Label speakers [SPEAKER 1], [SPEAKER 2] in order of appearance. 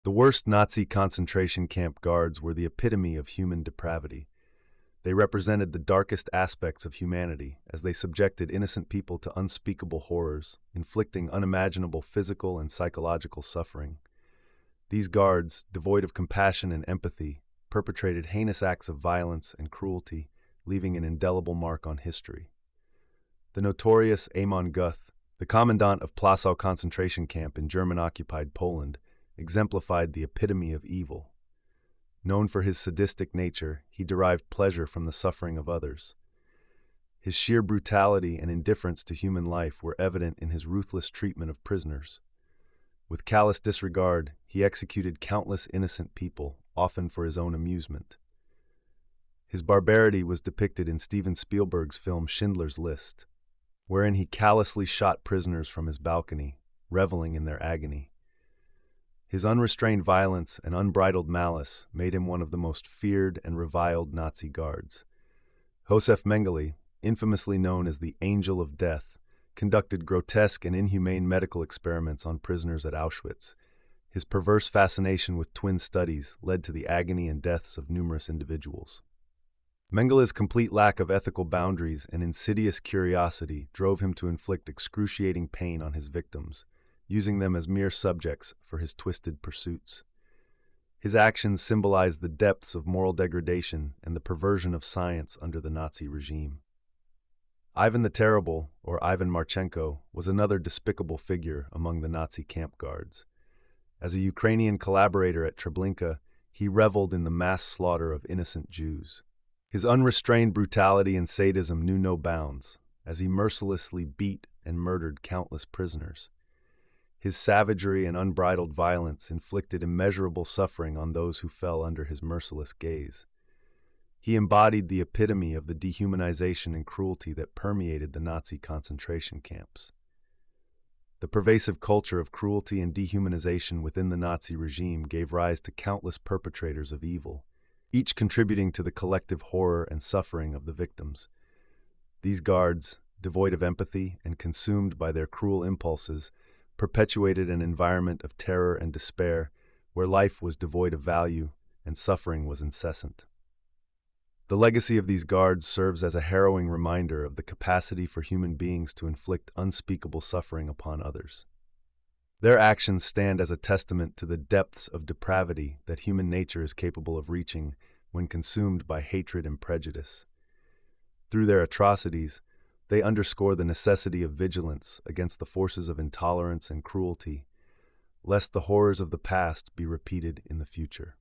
[SPEAKER 1] The worst Nazi concentration camp guards were the epitome of human depravity. They represented the darkest aspects of humanity as they subjected innocent people to unspeakable horrors, inflicting unimaginable physical and psychological suffering. These guards, devoid of compassion and empathy, perpetrated heinous acts of violence and cruelty, leaving an indelible mark on history. The notorious Amon Guth, the commandant of Plaszow concentration camp in German-occupied Poland, exemplified the epitome of evil. Known for his sadistic nature, he derived pleasure from the suffering of others. His sheer brutality and indifference to human life were evident in his ruthless treatment of prisoners. With callous disregard, he executed countless innocent people, often for his own amusement. His barbarity was depicted in Steven Spielberg's film Schindler's List, wherein he callously shot prisoners from his balcony, reveling in their agony. His unrestrained violence and unbridled malice made him one of the most feared and reviled Nazi guards. Josef Mengele, infamously known as the Angel of Death, conducted grotesque and inhumane medical experiments on prisoners at Auschwitz. His perverse fascination with twin studies led to the agony and deaths of numerous individuals. Mengele's complete lack of ethical boundaries and insidious curiosity drove him to inflict excruciating pain on his victims, using them as mere subjects for his twisted pursuits. His actions symbolized the depths of moral degradation and the perversion of science under the Nazi regime. Ivan the Terrible, or Ivan Marchenko, was another despicable figure among the Nazi camp guards. As a Ukrainian collaborator at Treblinka, he reveled in the mass slaughter of innocent Jews. His unrestrained brutality and sadism knew no bounds, as he mercilessly beat and murdered countless prisoners. His savagery and unbridled violence inflicted immeasurable suffering on those who fell under his merciless gaze. He embodied the epitome of the dehumanization and cruelty that permeated the Nazi concentration camps. The pervasive culture of cruelty and dehumanization within the Nazi regime gave rise to countless perpetrators of evil, each contributing to the collective horror and suffering of the victims. These guards, devoid of empathy and consumed by their cruel impulses, perpetuated an environment of terror and despair where life was devoid of value and suffering was incessant. The legacy of these guards serves as a harrowing reminder of the capacity for human beings to inflict unspeakable suffering upon others. Their actions stand as a testament to the depths of depravity that human nature is capable of reaching when consumed by hatred and prejudice. Through their atrocities, they underscore the necessity of vigilance against the forces of intolerance and cruelty, lest the horrors of the past be repeated in the future.